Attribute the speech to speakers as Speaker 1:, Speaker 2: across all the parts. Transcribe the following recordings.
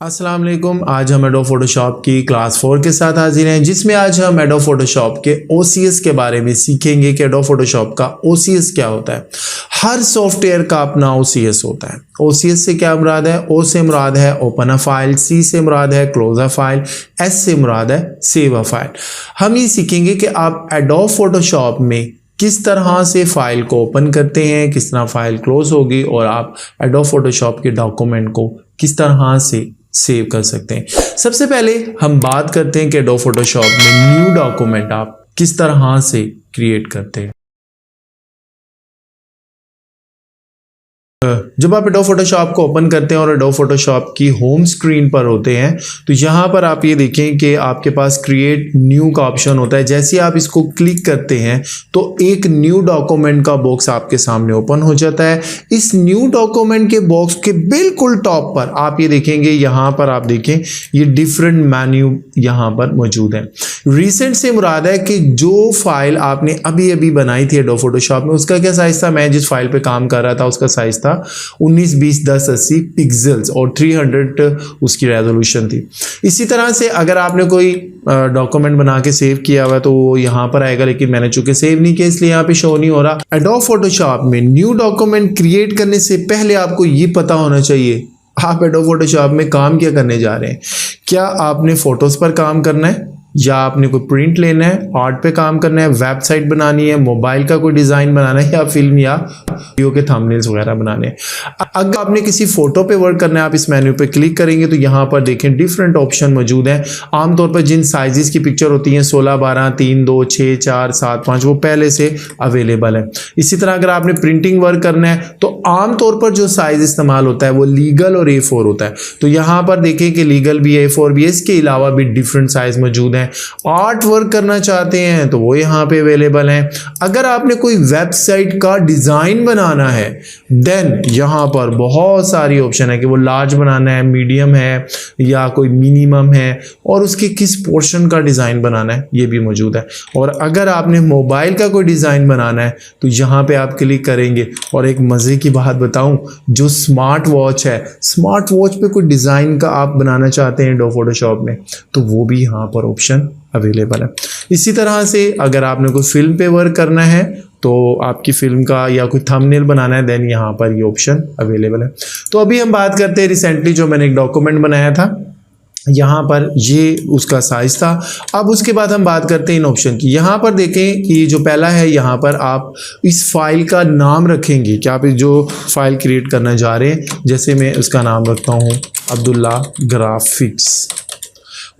Speaker 1: अस्सलाम वालेकुम। आज हम एडोब फोटोशॉप की क्लास 4 के साथ हाजिर हैं, जिसमें आज हम एडोब फोटोशॉप के OCS के बारे में सीखेंगे कि एडोब फोटोशॉप का OCS क्या होता है। हर सॉफ्टवेयर का अपना OCS होता है। OCS से क्या मुराद है? O से मुराद है ओपन अ फाइल, C से मुराद है क्लोज अ फाइल, S से मुराद है सेव अ फाइल। हम ये सीखेंगे कि आप एडोब फोटोशॉप में किस तरह से फाइल को ओपन करते हैं, किस तरह फाइल क्लोज होगी और आप एडोब फोटोशॉप के डॉक्यूमेंट को किस तरह से सेव कर सकते हैं। सबसे पहले हम बात करते हैं कि एडोब फोटोशॉप में न्यू डॉक्यूमेंट आप किस तरह से क्रिएट करते हैं। जब आप एडोब फोटोशॉप को ओपन करते हैं और एडोब फोटोशॉप की होम स्क्रीन पर होते हैं तो यहाँ पर आप ये देखें कि आपके पास क्रिएट न्यू का ऑप्शन होता है। जैसे आप इसको क्लिक करते हैं तो एक न्यू डॉक्यूमेंट का बॉक्स आपके सामने ओपन हो जाता है। इस न्यू डॉक्यूमेंट के बॉक्स के बिल्कुल टॉप पर आप ये देखेंगे, यहाँ पर आप देखें ये डिफरेंट मेन्यू यहाँ पर मौजूद है। रिसेंट से मुराद है कि जो फाइल आपने अभी अभी बनाई थी एडोब फोटोशॉप में उसका क्या साइज था। मैं जिस फाइल पे काम कर रहा था उसका साइज था 1920x1080 पिक्सल्स और 300 उसकी रेजोल्यूशन थी। इसी तरह से अगर आपने कोई डॉक्यूमेंट बना के सेव किया हुआ है तो वो यहाँ पर आएगा, लेकिन मैंने चूंकि सेव नहीं किया इसलिए यहाँ पे शो नहीं हो रहा। एडोब फोटोशॉप में न्यू डॉक्यूमेंट क्रिएट करने से पहले आपको ये पता होना चाहिए आप एडोब फोटोशॉप में काम क्या करने जा रहे हैं। क्या आपने फोटोज पर काम करना है, या आपने कोई प्रिंट लेना है, आर्ट पे काम करना है, वेबसाइट बनानी है, मोबाइल का कोई डिज़ाइन बनाना है, या फिल्म या वीडियो के थंबनेल्स वगैरह बनाने हैं। अगर आपने किसी फोटो पे वर्क करना है आप इस मेन्यू पे क्लिक करेंगे तो यहाँ पर देखें डिफरेंट ऑप्शन मौजूद हैं। आमतौर पर जिन साइजेस की पिक्चर होती हैं 16, 12, 3, 2, 6, 4, 7, 5 वो पहले से अवेलेबल है। इसी तरह अगर आपने प्रिंटिंग वर्क करना है तो आमतौर पर जो साइज इस्तेमाल होता है वो लीगल और A4 होता है। तो यहाँ पर देखें कि लीगल भी A4 भी है, इसके अलावा भी डिफरेंट साइज मौजूद है। आर्ट वर्क करना चाहते हैं तो वो यहाँ पे अवेलेबल है। अगर आपने कोई वेबसाइट का डिजाइन बनाना है देन यहाँ पर बहुत सारी ऑप्शन है कि वो लार्ज बनाना है, मीडियम है या कोई मिनिमम है, और उसके किस पोर्शन का डिजाइन बनाना है ये भी मौजूद है। और अगर आपने मोबाइल का कोई डिजाइन बनाना है तो यहाँ पे आप क्लिक करेंगे। और एक मजे की बात बताऊं, जो स्मार्ट वॉच है, स्मार्ट वॉच पे कोई डिजाइन का आप बनाना चाहते हैं एडोब फोटोशॉप में तो वो भी यहाँ पर ऑप्शन अवेलेबल है। इसी तरह से अगर आपने कोई फिल्म पे वर्क करना है तो आपकी फिल्म का या कोई थंबनेल बनाना है देन यहाँ पर ये ऑप्शन अवेलेबल है। तो अभी हम बात करते हैं रिसेंटली जो मैंने एक डॉक्यूमेंट बनाया था, यहाँ पर ये उसका साइज था। अब उसके बाद हम बात करते हैं इन ऑप्शन की। यहाँ पर देखें कि जो पहला है यहाँ पर आप इस फाइल का नाम रखेंगे कि आप जो फाइल क्रिएट करना जा रहे हैं। जैसे मैं उसका नाम रखता हूँ अब्दुल्ला ग्राफिक्स।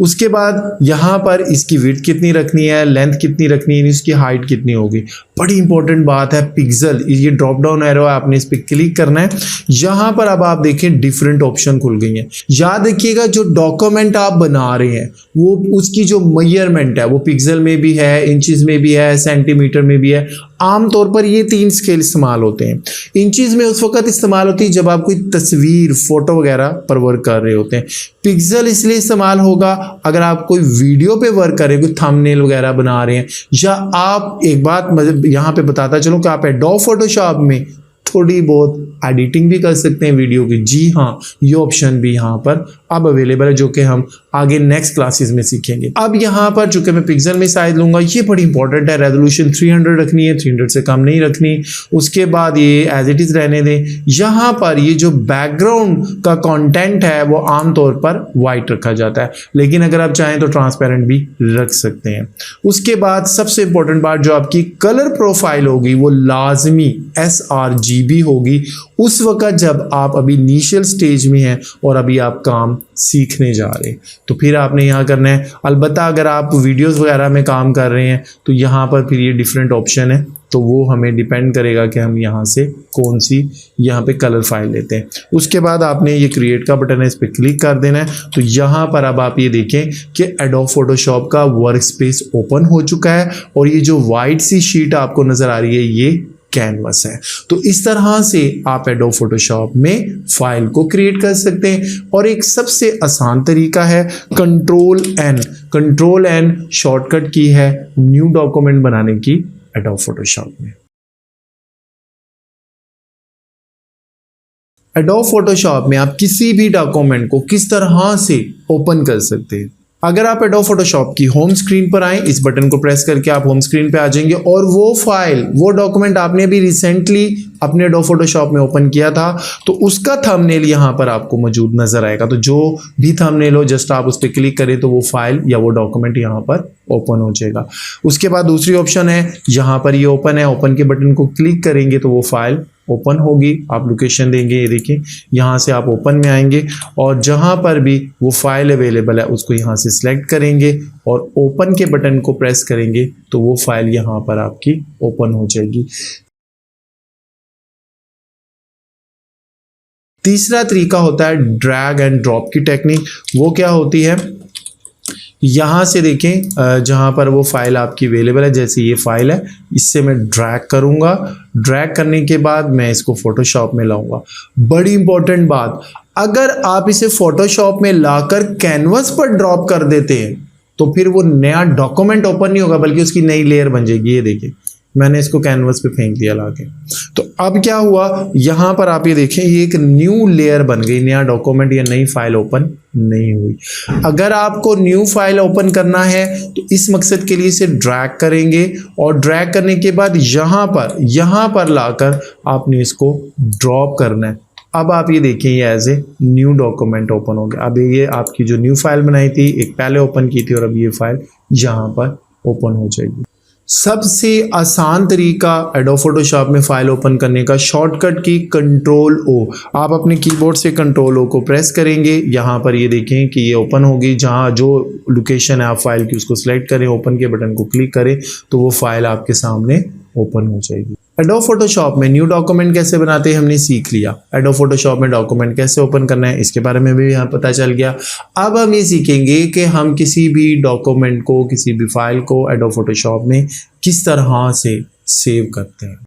Speaker 1: उसके बाद यहाँ पर इसकी विड्थ कितनी रखनी है, लेंथ कितनी रखनी है, इसकी हाइट कितनी होगी। बड़ी इंपॉर्टेंट बात है पिक्सल, ये ड्रॉप डाउन एरो है, आपने इस पर क्लिक करना है। यहाँ पर अब आप देखें डिफरेंट ऑप्शन खुल गई हैं। याद रखिएगा जो डॉक्यूमेंट आप बना रहे हैं वो उसकी जो मेजरमेंट है वो पिक्सल में भी है, इंचेस में भी है, सेंटीमीटर में भी है। आमतौर पर ये 3 स्केल इस्तेमाल होते हैं। इंचेस में उस वक्त इस्तेमाल होती है जब आप कोई तस्वीर फोटो वगैरह पर वर्क कर रहे होते हैं। पिक्सल इसलिए इस्तेमाल होगा अगर आप कोई वीडियो पे वर्क कर रहे हैं, कोई थंबनेल वगैरह बना रहे हैं, या आप एक बात यहाँ पे बताता चलो कि आप एडोब फोटोशॉप में थोड़ी बहुत एडिटिंग भी कर सकते हैं वीडियो की। जी हाँ, ये ऑप्शन भी यहाँ पर अब अवेलेबल है जो कि हम आगे नेक्स्ट क्लासेस में सीखेंगे। अब यहाँ पर चूंकि मैं पिक्सल में साइज लूंगा, ये बड़ी इंपॉर्टेंट है, रेजोल्यूशन 300 रखनी है, 300 से कम नहीं रखनी। उसके बाद ये एज इट इज रहने दें। यहाँ पर ये जो बैकग्राउंड का कंटेंट है वो आमतौर पर वाइट रखा जाता है, लेकिन अगर आप चाहें तो ट्रांसपेरेंट भी रख सकते हैं। उसके बाद सबसे इंपॉर्टेंट बात, जो आपकी कलर प्रोफाइल होगी वो लाजमी sRGB होगी उस वक्त जब आप अभी इनिशियल स्टेज में हैं और अभी आप काम सीखने जा रहे हैं। तो फिर आपने यहाँ करना है। अलबत्ता अगर आप वीडियोस वगैरह में काम कर रहे हैं तो यहाँ पर फिर ये डिफरेंट ऑप्शन है, तो वो हमें डिपेंड करेगा कि हम यहाँ से कौन सी यहाँ पे कलर फाइल लेते हैं। उसके बाद आपने ये क्रिएट का बटन है, इस पर क्लिक कर देना है। तो यहाँ पर अब आप ये देखें कि एडोब फोटोशॉप का वर्क स्पेस ओपन हो चुका है और ये जो वाइट सी शीट आपको नजर आ रही है ये कैनवस है। तो इस तरह से आप एडोब फोटोशॉप में फाइल को क्रिएट कर सकते हैं। और एक सबसे आसान तरीका है कंट्रोल N शॉर्टकट की है न्यू डॉक्यूमेंट बनाने की एडोब फोटोशॉप में। एडोब फोटोशॉप में आप किसी भी डॉक्यूमेंट को किस तरह से ओपन कर सकते हैं। अगर आप एडोब फोटोशॉप की होम स्क्रीन पर आए, इस बटन को प्रेस करके आप होम स्क्रीन पे आ जाएंगे और वो फाइल, वो डॉक्यूमेंट आपने अभी रिसेंटली अपने एडोब फोटोशॉप में ओपन किया था तो उसका थंबनेल यहाँ पर आपको मौजूद नजर आएगा। तो जो भी थंबनेल हो, जस्ट आप उस पर क्लिक करें तो वो फाइल या वो डॉक्यूमेंट यहाँ पर ओपन हो जाएगा। उसके बाद दूसरी ऑप्शन है, यहाँ पर ये ओपन है, ओपन के बटन को क्लिक करेंगे तो वो फाइल ओपन होगी। आप लोकेशन देंगे, ये देखिए यहाँ से आप ओपन में आएंगे और जहाँ पर भी वो फाइल अवेलेबल है उसको यहाँ से सिलेक्ट करेंगे और ओपन के बटन को प्रेस करेंगे तो वो फाइल यहाँ पर आपकी ओपन हो जाएगी। तीसरा तरीका होता है ड्रैग एंड ड्रॉप की टेक्निक। वो क्या होती है, यहाँ से देखें जहाँ पर वो फाइल आपकी अवेलेबल है, जैसे ये फाइल है, इससे मैं ड्रैग करूँगा। ड्रैग करने के बाद मैं इसको फोटोशॉप में लाऊंगा। बड़ी इंपॉर्टेंट बात, अगर आप इसे फोटोशॉप में लाकर कैनवस पर ड्रॉप कर देते हैं तो फिर वो नया डॉक्यूमेंट ओपन नहीं होगा बल्कि उसकी नई लेयर बन जाएगी। ये देखिए मैंने इसको कैनवस पे फेंक दिया लाके, तो अब क्या हुआ, यहाँ पर आप ये देखें ये एक न्यू लेयर बन गई, नया डॉक्यूमेंट या नई फाइल ओपन नहीं हुई। अगर आपको न्यू फाइल ओपन करना है तो इस मकसद के लिए इसे ड्रैग करेंगे और ड्रैग करने के बाद यहाँ पर लाकर आपने इसको ड्रॉप करना है। अब आप ये देखिए ये as a new document open हो गया। अब ये आपकी जो न्यू फाइल बनाई थी, एक पहले ओपन की थी और अब ये फाइल यहाँ पर ओपन हो जाएगी। सबसे आसान तरीका एडोब फोटोशॉप में फाइल ओपन करने का, शॉर्टकट की कंट्रोल ओ। आप अपने कीबोर्ड से कंट्रोल ओ को प्रेस करेंगे, यहाँ पर ये देखें कि ये ओपन होगी। जहाँ जो लोकेशन है आप फाइल की उसको सिलेक्ट करें, ओपन के बटन को क्लिक करें तो वो फाइल आपके सामने ओपन हो जाएगी। एडोब फोटोशॉप में न्यू डॉक्यूमेंट कैसे बनाते हैं हमने सीख लिया। एडोब फोटोशॉप में डॉक्यूमेंट कैसे ओपन करना है इसके बारे में भी यहाँ पता चल गया। अब हम ये सीखेंगे कि हम किसी भी डॉक्यूमेंट को, किसी भी फाइल को एडोब फोटोशॉप में किस तरह से सेव करते हैं।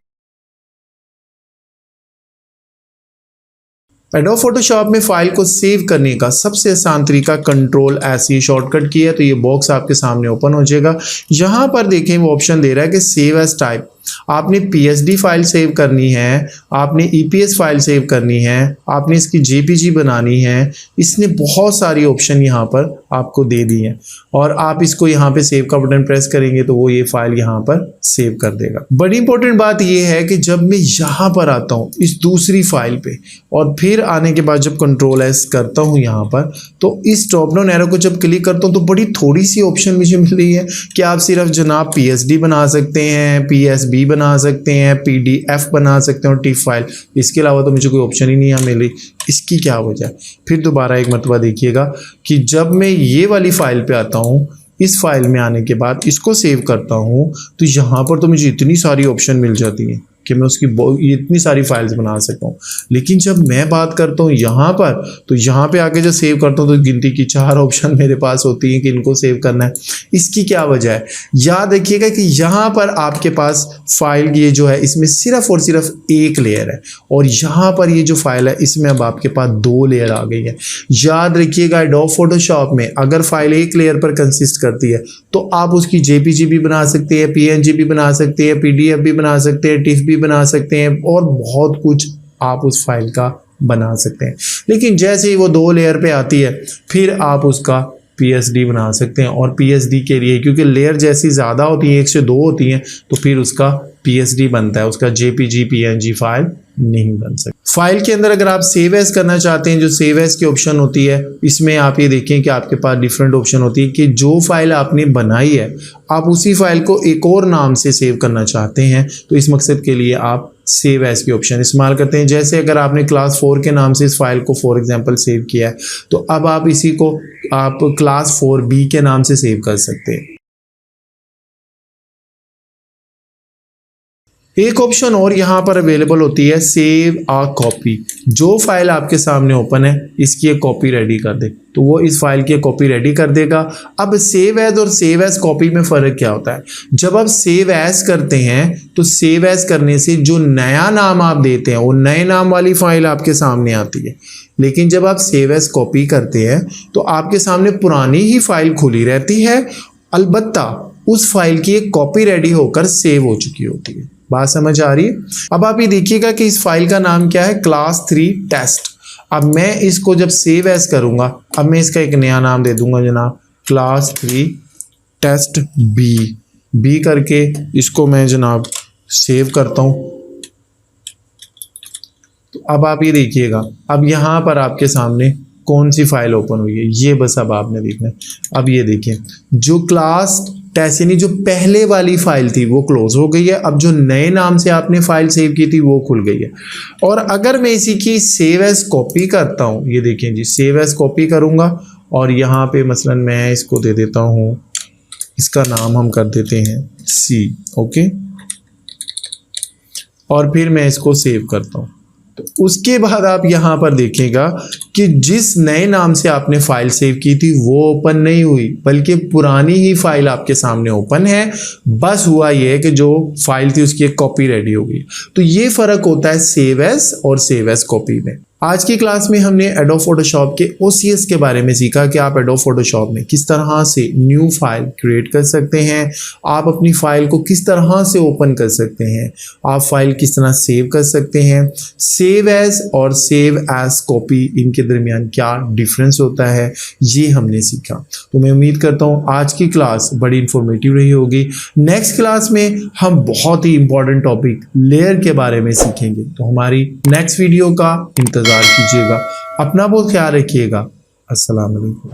Speaker 1: एडोब फोटोशॉप में फाइल को सेव करने का सबसे आसान तरीका कंट्रोल ऐसी शॉर्टकट की है। तो ये बॉक्स आपके सामने ओपन हो जाएगा। यहाँ पर देखें वो ऑप्शन दे रहा है कि सेव एज टाइप। आपने पीएसडी फाइल सेव करनी है, आपने ईपीएस फाइल सेव करनी है, आपने इसकी जेपीजी बनानी है। इसने बहुत सारी ऑप्शन यहाँ पर आपको दे दी हैं और आप इसको यहाँ पे सेव का बटन प्रेस करेंगे तो वो ये फाइल यहाँ पर सेव कर देगा। बड़ी इंपॉर्टेंट बात ये है कि जब मैं यहाँ पर आता हूँ इस दूसरी फाइल पे और फिर आने के बाद जब कंट्रोल एस करता हूँ यहाँ पर, तो इस ड्रॉप डाउन एरो को जब क्लिक करता हूँ तो बड़ी थोड़ी सी ऑप्शन मुझे मिल रही है कि आप सिर्फ जनाब पीएसडी बना सकते हैं, पीएसबी बना सकते हैं, पीडीएफ बना सकते हैं और टिफ फाइल। इसके अलावा तो मुझे कोई ऑप्शन ही नहीं यहाँ मिल रही। इसकी क्या वजह है? फिर दोबारा एक मरतबा देखिएगा कि जब मैं ये वाली फाइल पे आता हूँ, इस फाइल में आने के बाद इसको सेव करता हूँ तो यहाँ पर तो मुझे इतनी सारी ऑप्शन मिल जाती हैं कि मैं उसकी इतनी सारी फाइल्स बना सकता हूँ। लेकिन जब मैं बात करता हूँ यहाँ पर, तो यहाँ पे आके जब सेव करता हूँ तो गिनती की 4 ऑप्शन मेरे पास होती हैं कि इनको सेव करना है। इसकी क्या वजह है? याद रखिएगा कि यहाँ पर आपके पास फाइल ये जो है इसमें सिर्फ और सिर्फ एक लेयर है और यहाँ पर ये जो फाइल है इसमें अब आपके पास 2 लेयर आ गई है। याद रखिएगा एडोब फोटोशॉप में अगर फाइल एक लेयर पर कंसिस्ट करती है तो आप उसकी जेपीजी भी बना सकते हैं, पीएनजी भी बना सकते हैं, पीडीएफ भी बना सकते हैं, टिफ बना सकते हैं और बहुत कुछ आप उस फाइल का बना सकते हैं। लेकिन जैसे ही वो 2 लेयर पे आती है फिर आप उसका पीएसडी बना सकते हैं और पीएसडी के लिए क्योंकि लेयर जैसी ज़्यादा होती है, 1 से 2 होती हैं, तो फिर उसका पीएसडी बनता है, उसका जेपीजी पीएनजी फाइल नहीं बन सकती। फाइल के अंदर अगर आप सेव एज करना चाहते हैं, जो सेव एज की ऑप्शन होती है इसमें आप ये देखें कि आपके पास डिफरेंट ऑप्शन होती है कि जो फाइल आपने बनाई है आप उसी फाइल को एक और नाम से सेव करना चाहते हैं, तो इस मकसद के लिए आप सेव एज की ऑप्शन इस्तेमाल करते हैं। जैसे अगर आपने क्लास 4 के नाम से इस फाइल को फॉर एग्जांपल सेव किया है तो अब आप इसी को आप क्लास 4B के नाम से सेव कर सकते हैं। एक ऑप्शन और यहाँ पर अवेलेबल होती है सेव आ कॉपी। जो फाइल आपके सामने ओपन है इसकी एक कॉपी रेडी कर दे तो वो इस फाइल की कॉपी रेडी कर देगा। अब सेव एज और सेव एज कॉपी में फ़र्क क्या होता है? जब आप सेव एज करते हैं तो सेव एज करने से जो नया नाम आप देते हैं वो नए नाम वाली फाइल आपके सामने आती है, लेकिन जब आप सेव एज कॉपी करते हैं तो आपके सामने पुरानी ही फाइल खुली रहती है, अलबत्ता उस फाइल की एक कॉपी रेडी होकर सेव हो चुकी होती है। बात समझ आ रही है? अब आप ये देखिएगा कि इस फाइल का नाम क्या है, क्लास 3 टेस्ट। अब मैं इसको जब सेव एज करूंगा, अब मैं इसका एक नया नाम दे दूंगा जनाब, क्लास 3 टेस्ट बी करके इसको मैं जनाब सेव करता हूं। तो अब आप ये देखिएगा, अब यहां पर आपके सामने कौन सी फाइल ओपन हुई है, ये बस अब आपने देखना है। अब ये देखिए, जो क्लास टेस्ट यानी जो पहले वाली फाइल थी वो क्लोज हो गई है। अब जो नए नाम से आपने फाइल सेव की थी वो खुल गई है। और अगर मैं इसी की सेव एज कॉपी करता हूं, ये देखें जी, सेव एज कॉपी करूंगा और यहाँ पे मसलन मैं इसको दे देता हूं, इसका नाम हम कर देते हैं सी, ओके, और फिर मैं इसको सेव करता हूं। तो उसके बाद आप यहां पर देखिएगा कि जिस नए नाम से आपने फाइल सेव की थी वो ओपन नहीं हुई, बल्कि पुरानी ही फाइल आपके सामने ओपन है। बस हुआ ये कि जो फाइल थी उसकी एक कॉपी रेडी हो गई। तो ये फर्क होता है सेव एज और सेव एज कॉपी में। आज की क्लास में हमने एडोब फोटोशॉप के OCS के बारे में सीखा कि आप एडोब फोटोशॉप में किस तरह से न्यू फाइल क्रिएट कर सकते हैं, आप अपनी फाइल को किस तरह से ओपन कर सकते हैं, आप फाइल किस तरह सेव कर सकते हैं, सेव एज और सेव एज कॉपी इनके दरमियान क्या डिफरेंस होता है, ये हमने सीखा। तो मैं उम्मीद करता हूँ आज की क्लास बड़ी इंफॉर्मेटिव रही होगी। नेक्स्ट क्लास में हम बहुत ही इंपॉर्टेंट टॉपिक लेयर के बारे में सीखेंगे। तो हमारी नेक्स्ट वीडियो का इंतज़ार कीजिएगा। अपना बहुत ख्याल रखिएगा। अस्सलाम वालेकुम।